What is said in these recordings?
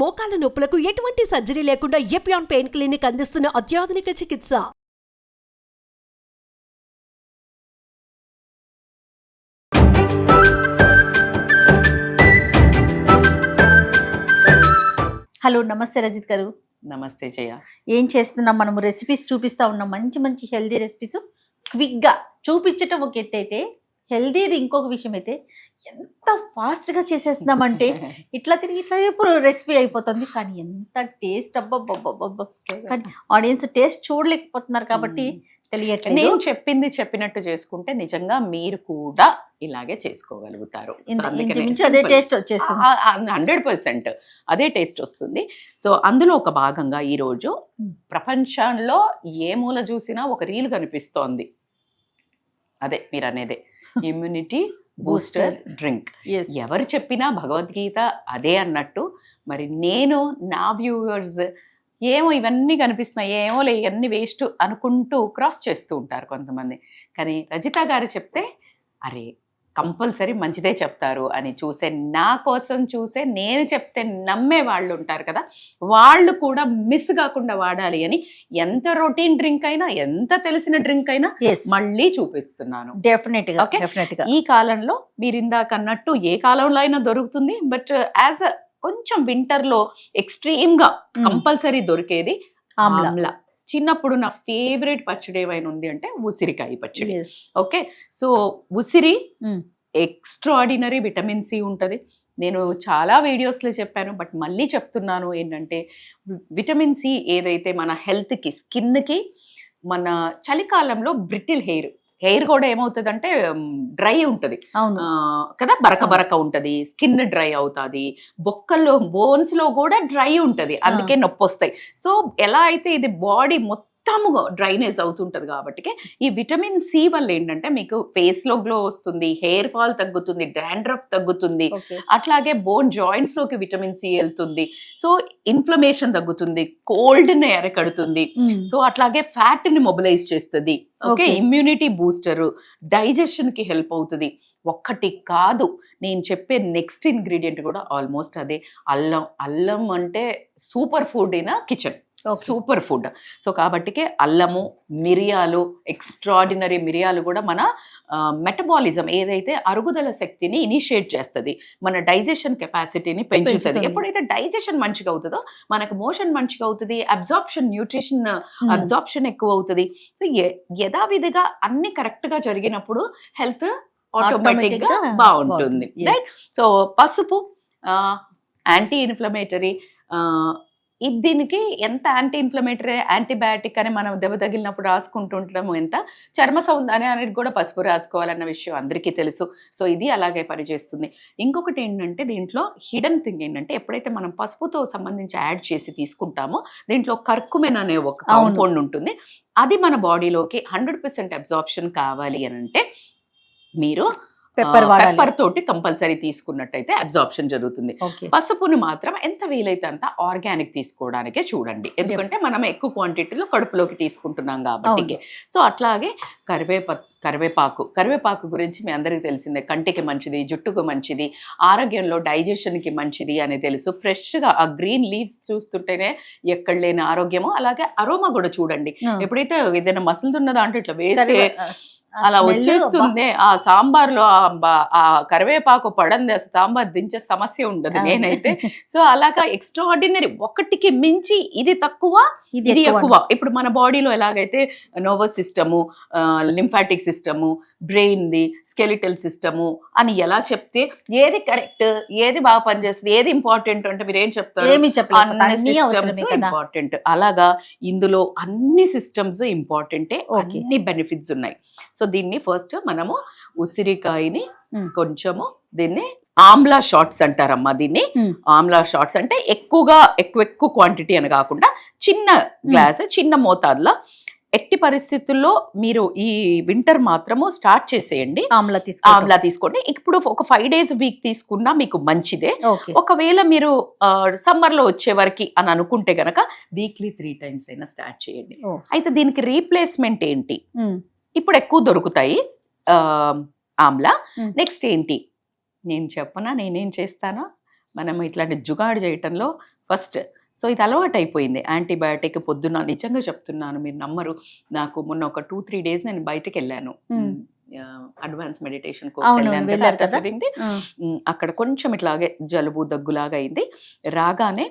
మోకాల నొప్పులకు ఎటువంటి సర్జరీ లేకుండా ఎపియాన్ పెయిన్ క్లినిక్ అందిస్తున్న అత్యాధునిక చికిత్స. హలో, నమస్తే రజిత్ గారు. నమస్తే జయ. ఏం చేస్తున్నాం? మనము రెసిపీస్ చూపిస్తా ఉన్నాం, మంచి మంచి హెల్దీ రెసిపీస్ క్విక్గా చూపించటం ఒక ఎత్తు అయితే, హెల్దీది ఇంకొక విషయం అయితే ఎంత ఫాస్ట్గా చేసేస్తున్నామంటే ఇట్లా తిరిగి ఇట్లా ఇప్పుడు రెసిపీ అయిపోతుంది. కానీ ఎంత టేస్ట్, అబ్బబ్బబ్బబ్బబ్బ! కానీ ఆడియన్స్ టేస్ట్ చూడలేకపోతున్నారు కాబట్టి తెలియట్లేదు. నేను చెప్పింది చెప్పినట్టు చేసుకుంటే నిజంగా మీరు కూడా ఇలాగే చేసుకోగలుగుతారు. అదే టేస్ట్ వచ్చేస్తుంది, 100% అదే టేస్ట్ వస్తుంది. సో అందులో ఒక భాగంగా ఈరోజు ప్రపంచంలో ఏ మూల చూసినా ఒక రీల్ కనిపిస్తోంది. అదే మీరు అనేదే ఇమ్యూనిటీ బూస్టర్ డ్రింక్. ఎవరు చెప్పినా భగవద్గీత అదే అన్నట్టు, మరి నేను నా వ్యూవర్స్ ఏమో ఇవన్నీ కనిపిస్తున్నాయి, ఏమో లే ఇవన్నీ వేస్ట్ అనుకుంటూ క్రాస్ చేస్తూ ఉంటారు కొంతమంది. కానీ రజిత గారు చెప్తే అరే కంపల్సరీ మంచిదే చెప్తారు అని చూసే, నా కోసం చూసే, నేను చెప్తే నమ్మే వాళ్ళు ఉంటారు కదా, వాళ్ళు కూడా మిస్ కాకుండా వాడాలి అని ఎంత రొటీన్ డ్రింక్ అయినా, ఎంత తెలిసిన డ్రింక్ అయినా మళ్ళీ చూపిస్తున్నాను. డెఫినెట్గా ఈ కాలంలో మీరు ఇందాక అన్నట్టు ఏ కాలంలో అయినా దొరుకుతుంది, బట్ యాజ్ కొంచెం వింటర్ లో ఎక్స్ట్రీమ్ గా కంపల్సరీ దొరికేది ఆమ్లా. చిన్నప్పుడు నా ఫేవరెట్ పచ్చడి ఏమైనా ఉంది అంటే ఉసిరికాయ పచ్చడి. ఓకే, సో ఉసిరి ఎక్స్ట్రాడినరీ విటమిన్ సి ఉంటుంది. నేను చాలా వీడియోస్లో చెప్పాను, బట్ మళ్ళీ చెప్తున్నాను ఏంటంటే, విటమిన్ సి ఏదైతే మన హెల్త్కి, స్కిన్కి, మన చలికాలంలో బ్రిటిల్ హెయిర్ కూడా ఏమవుతుంది డ్రై ఉంటుంది కదా, బరక ఉంటుంది, స్కిన్ డ్రై అవుతుంది, బొక్కల్లో బోన్స్ లో కూడా డ్రై ఉంటుంది, అందుకే నొప్పి వస్తాయి. సో ఎలా అయితే ఇది బాడీ మొత్తం డ్రైనేజ్ అవుతుంటది కాబట్టి ఈ విటమిన్ సి వల్ల ఏంటంటే మీకు ఫేస్ లో గ్లో వస్తుంది, హెయిర్ ఫాల్ తగ్గుతుంది, డాండ్రఫ్ తగ్గుతుంది, అట్లాగే బోన్ జాయింట్స్ లోకి విటమిన్ సి వెళ్తుంది. సో ఇన్ఫ్లమేషన్ తగ్గుతుంది, కోల్డ్ ని ఎరకడుతుంది, సో అట్లాగే ఫ్యాట్ ని మొబిలైజ్ చేస్తుంది. ఓకే, ఇమ్యూనిటీ బూస్టర్, డైజెషన్ కి హెల్ప్ అవుతుంది. ఒక్కటి కాదు, నేను చెప్పే నెక్స్ట్ ఇంగ్రీడియంట్ కూడా ఆల్మోస్ట్ అదే. అల్లం అంటే super food in kitchen, super food. So కాబట్టికే అల్లము, మిరియాలు, ఎక్స్ట్రాడినరీ మిరియాలు కూడా మన మెటబాలిజం ఏదైతే అరుగుదల శక్తిని ఇనిషియేట్ చేస్తుంది, మన డైజెషన్ కెపాసిటీని పెంచుతుంది. ఎప్పుడైతే డైజెషన్ మంచిగా అవుతుందో మనకు మోషన్ మంచిగా అవుతుంది, అబ్జార్ప్షన్, న్యూట్రిషన్ అబ్జార్ప్షన్ ఎక్కువ అవుతుంది. సో యథావిధిగా అన్ని కరెక్ట్ గా జరిగినప్పుడు హెల్త్ ఆటోమేటిక్ గా బాగుంటుంది, రైట్? సో పసుపు యాంటీ ఇన్ఫ్లమేటరీ, దీనికి ఎంత యాంటీ ఇన్ఫ్లమేటరీ, యాంటీబయాటిక్ అని మనం దెబ్బ తగిలినప్పుడు రాసుకుంటుంటాము, ఎంత చర్మ సౌందర్యం అనేది కూడా పసుపు రాసుకోవాలన్న విషయం అందరికీ తెలుసు. సో ఇది అలాగే పనిచేస్తుంది. ఇంకొకటి ఏంటంటే దీంట్లో హిడెన్ థింగ్ ఏంటంటే, ఎప్పుడైతే మనం పసుపుతో సంబంధించి యాడ్ చేసి తీసుకుంటామో దీంట్లో కర్కుమెన్ అనే ఒక కాంపౌండ్ ఉంటుంది. అది మన బాడీలోకి 100% అబ్జార్ప్షన్ కావాలి అని అంటే మీరు పెప్పర్ తోటి కంపల్సరీ తీసుకున్నట్టయితే అబ్జార్ప్షన్ జరుగుతుంది. పసుపును మాత్రం ఎంత వీలైతే అంత ఆర్గానిక్ తీసుకోవడానికే చూడండి, ఎందుకంటే మనం ఎక్కువ క్వాంటిటీలో కడుపులోకి తీసుకుంటున్నాం కాబట్టి. సో అట్లాగే కరివేపాకు గురించి మీ అందరికీ తెలిసిందే, కంటికి మంచిది, జుట్టుకు మంచిది, ఆరోగ్యంలో డైజెషన్కి మంచిది అని తెలుసు. ఫ్రెష్గా ఆ గ్రీన్ లీవ్స్ చూస్తుంటేనే ఎక్కడ లేని ఆరోగ్యము. అలాగే అరోమా కూడా చూడండి, ఎప్పుడైతే ఏదైనా మసులుతున్న దాంట్లో ఇట్లా వేస్తే అలా వచ్చేస్తుంది. ఆ సాంబార్లో ఆ కరివేపాకు పడంది, సాంబార్ దించే సమస్య ఉండదు నేనైతే. సో అలాగా ఎక్స్ట్రాఆర్డినరీ, ఒకటికి మించి ఇది తక్కువ ఇది ఎక్కువ. ఇప్పుడు మన బాడీలో ఎలాగైతే nervous system, lymphatic system, brain the, skeletal system అని ఎలా చెప్తే ఏది కరెక్ట్, ఏది బాగా పనిచేస్తుంది, ఏది ఇంపార్టెంట్ అంటే మీరు ఏం చెప్తారు? అన్ని సిస్టమ్స్ ఇంపార్టెంట్. అలాగా ఇందులో అన్ని సిస్టమ్స్ ఇంపార్టెంటే, అన్ని బెనిఫిట్స్ ఉన్నాయి. సో దీన్ని ఫస్ట్ మనము ఉసిరికాయని కొంచెము, దీన్ని ఆమ్లా షార్ట్స్ అంటారమ్మా. దీన్ని ఆమ్లా షార్ట్స్ అంటే ఎక్కువ క్వాంటిటీ అని కాకుండా చిన్న గ్లాస్, చిన్న మోతాదులో. ఎట్టి పరిస్థితుల్లో మీరు ఈ వింటర్ మాత్రము స్టార్ట్ చేసేయండి, ఆమ్లా తీసుకోండి. ఇప్పుడు ఒక 5 days వీక్ తీసుకున్నా మీకు మంచిదే. ఒకవేళ మీరు సమ్మర్ లో వచ్చే వరకు అని అనుకుంటే గనక వీక్లీ 3 times అయినా స్టార్ట్ చేయండి. అయితే దీనికి రీప్లేస్మెంట్ ఏంటి? ఇప్పుడు ఎక్కువ దొరుకుతాయి ఆమ్లా. నెక్స్ట్ ఏంటి నేను చెప్పనా, నేనేం చేస్తానా? మనం ఇట్లాంటి జుగాడు చేయటంలో ఫస్ట్. సో ఇది అలవాటు అయిపోయింది. యాంటీబయాటిక్ పొద్దున్న నిజంగా చెప్తున్నాను, మీరు నమ్మరు, నాకు మొన్న ఒక 2-3 days నేను బయటకు వెళ్ళాను, అడ్వాన్స్ మెడిటేషన్ కోర్స్ వెళ్ళాను కదా, అక్కడ కొంచెం ఇట్లాగే జలుబు దగ్గులాగా అయింది. రాగానే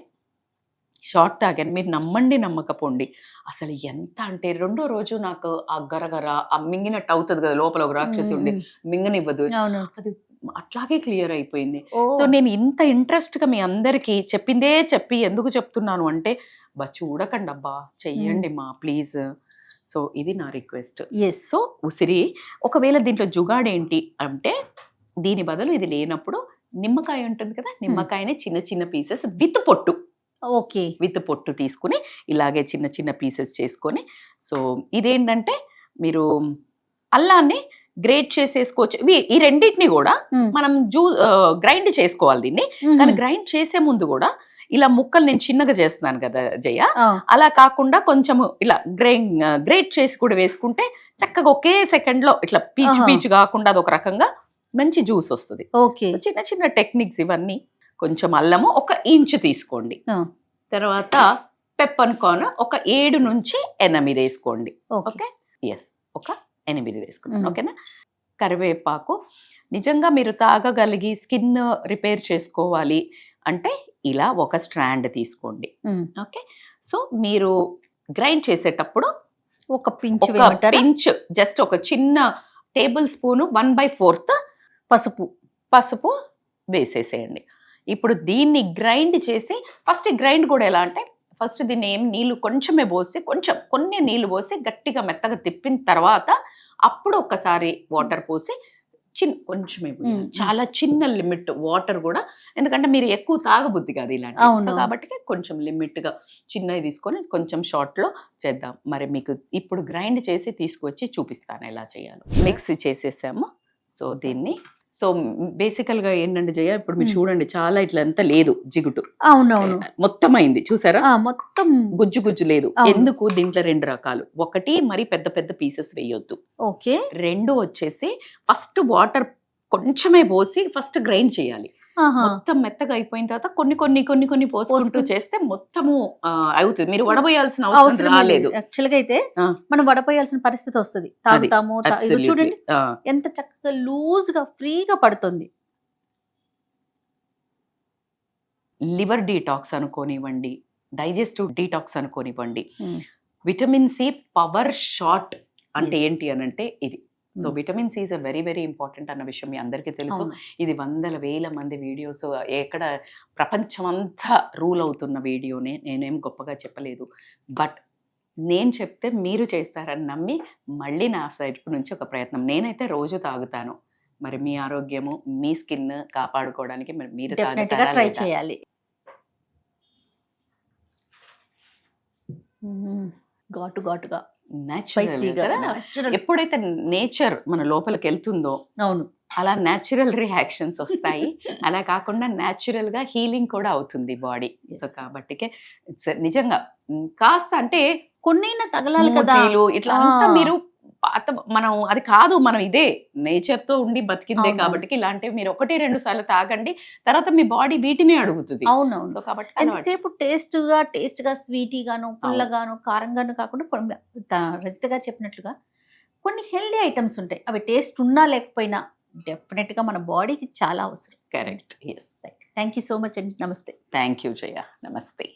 షార్ట్ తాగాను. మీరు నమ్మండి నమ్మకపోండి, అసలు ఎంత అంటే రెండో రోజు నాకు ఆ గరగర ఆ మింగినట్టు అవుతుంది కదా, లోపల ఒక రాక్షసి ఉండి మింగనివ్వదు, అది అట్లాగే క్లియర్ అయిపోయింది. సో నేను ఇంత ఇంట్రెస్ట్ గా మీ అందరికి చెప్పిందే చెప్పి ఎందుకు చెప్తున్నాను అంటే, చూడకండి అబ్బా, చెయ్యండి మా ప్లీజ్. సో ఇది నా రిక్వెస్ట్. సో ఉసిరి, ఒకవేళ దీంట్లో జుగాడేంటి అంటే, దీని బదులు ఇది లేనప్పుడు నిమ్మకాయ ఉంటుంది కదా, నిమ్మకాయని చిన్న చిన్న పీసెస్ విత్ పొట్టు, ఓకే, విత్ పొట్టు తీసుకుని ఇలాగే చిన్న చిన్న పీసెస్ చేసుకొని, సో ఇదేంటంటే మీరు అల్లాన్ని గ్రేట్ చేసేసుకోవచ్చు. ఈ రెండింటిని కూడా మనం గ్రైండ్ చేసుకోవాలి దీన్ని. కానీ గ్రైండ్ చేసే ముందు కూడా ఇలా ముక్కలు నేను చిన్నగా చేస్తున్నాను కదా జయ, అలా కాకుండా కొంచెం ఇలా గ్రేట్ చేసి కూడా వేసుకుంటే చక్కగా ఒకే సెకండ్ లో ఇట్లా పీచు కాకుండా అది ఒక రకంగా మంచి జ్యూస్ వస్తుంది. చిన్న చిన్న టెక్నిక్స్ ఇవన్నీ. కొంచెం అల్లము 1 ఇంచ్ తీసుకోండి, తర్వాత పెప్పర్ కార్న్ ఒక 7 నుంచి 8 వేసుకోండి. ఓకే, ఎస్, ఒక 8 వేసుకున్నాను. ఓకేనా. కరివేపాకు, నిజంగా మీరు తాగగలిగి స్కిన్ రిపేర్ చేసుకోవాలి అంటే ఇలా ఒక స్ట్రాండ్ తీసుకోండి. ఓకే, సో మీరు గ్రైండ్ చేసేటప్పుడు ఒక పించ్ జస్ట్ ఒక చిన్న టేబుల్ స్పూన్ 1/4 పసుపు వేసేసేయండి. ఇప్పుడు దీన్ని గ్రైండ్ చేసి, ఫస్ట్ గ్రైండ్ కూడా ఎలా అంటే, ఫస్ట్ దీన్ని నీళ్ళు కొంచెమే పోసి, కొన్ని నీళ్ళు పోసి గట్టిగా మెత్తగా తిప్పిన తర్వాత అప్పుడు ఒకసారి వాటర్ పోసి కొంచెమే, చాలా చిన్న లిమిట్ వాటర్ కూడా, ఎందుకంటే మీరు ఎక్కువ తాగబుద్ధి కాదు ఇలాంటి, సో కాబట్టి కొంచెం లిమిట్ గా చిన్నది తీసుకొని కొంచెం షార్ట్ లో చేద్దాం. మరి మీకు ఇప్పుడు గ్రైండ్ చేసి తీసుకొచ్చి చూపిస్తాను ఎలా చేయాలో. మిక్సీ చేసేసాము. సో దీన్ని, సో బేసికల్ గా ఏంటంటే జయ, ఇప్పుడు మీరు చూడండి, చాలా ఇట్లా ఎంత లేదు జిగుటు, అవునవును, మొత్తం అయింది చూసారా, మొత్తం గుజ్జు లేదు. ఎందుకు, దీంట్లో 2 రకాలు. ఒకటి, మరి పెద్ద పెద్ద పీసెస్ వేయొద్దు. ఓకే. 2 వచ్చేసి ఫస్ట్ వాటర్ కొంచెమే పోసి ఫస్ట్ గ్రైండ్ చేయాలి. మొత్తం మెత్తగా అయిపోయిన తర్వాత కొన్ని పోసుకుంటూ చేస్తే మొత్తము అవుతుంది. మీరు వడబోయాల్సిన అవసరం రాలేదు. యాక్చువల్ గా అయితే మనం వడపోయాల్సిన పరిస్థితి వస్తుంది. తాగుతాము, చూడండి ఎంత చక్కగా లూజ్ గా ఫ్రీగా పడుతుంది. లివర్ డీటాక్స్ అనుకోనివ్వండి, డైజెస్టివ్ డీటాక్స్ అనుకోనివ్వండి, విటమిన్ సి పవర్ షాట్ అంటే ఏంటి అని అంటే ఇది. So vitamin C is very very important అన్న విషయం మీ అందరికీ తెలుసు. ఇది 100,000 మంది వీడియోస్, ఎక్కడ ప్రపంచమంతా రూల్ అవుతున్న వీడియోనే, నేనేం గొప్పగా చెప్పలేదు. బట్ నేను చెప్తే మీరు చేస్తారని నమ్మి మళ్ళీ నా సైడ్ నుంచి ఒక ప్రయత్నం. నేనైతే రోజు తాగుతాను. మరి మీ ఆరోగ్యము, మీ స్కిన్ కాపాడుకోవడానికి మీరు ట్రై చేయాలి. ఘాటుగా ఎప్పుడైతే నేచర్ మన లోపలికి వెళ్తుందో, అవును, అలా న్యాచురల్ రియాక్షన్స్ వస్తాయి. అలా కాకుండా న్యాచురల్ గా హీలింగ్ కూడా అవుతుంది బాడీ. సో కాబట్టి నిజంగా కాస్త అంటే కొన్నైనా తగలాలి కదా, ఇట్లా అంతా మీరు మనం అది కాదు, మనం ఇదే నేచర్ తో ఉండి బతికిందే కాబట్టి ఇలాంటివి మీరు 1-2 సార్లు తాగండి. తర్వాత మీ బాడీ వీటిని అడుగుతుంది. అవునవును. సో కాబట్టి ఎంతసేపు టేస్ట్ గా స్వీటీ గాను, పుల్లగాను, కారంగాను కాకుండా రజిత గారు చెప్పినట్లుగా కొన్ని హెల్దీ ఐటమ్స్ ఉంటాయి. అవి టేస్ట్ ఉన్నా లేకపోయినా డెఫినెట్ గా మన బాడీకి చాలా అవసరం. Correct. Yes. Thank you so much అండి. నమస్తే. Thank you Jaya. నమస్తే.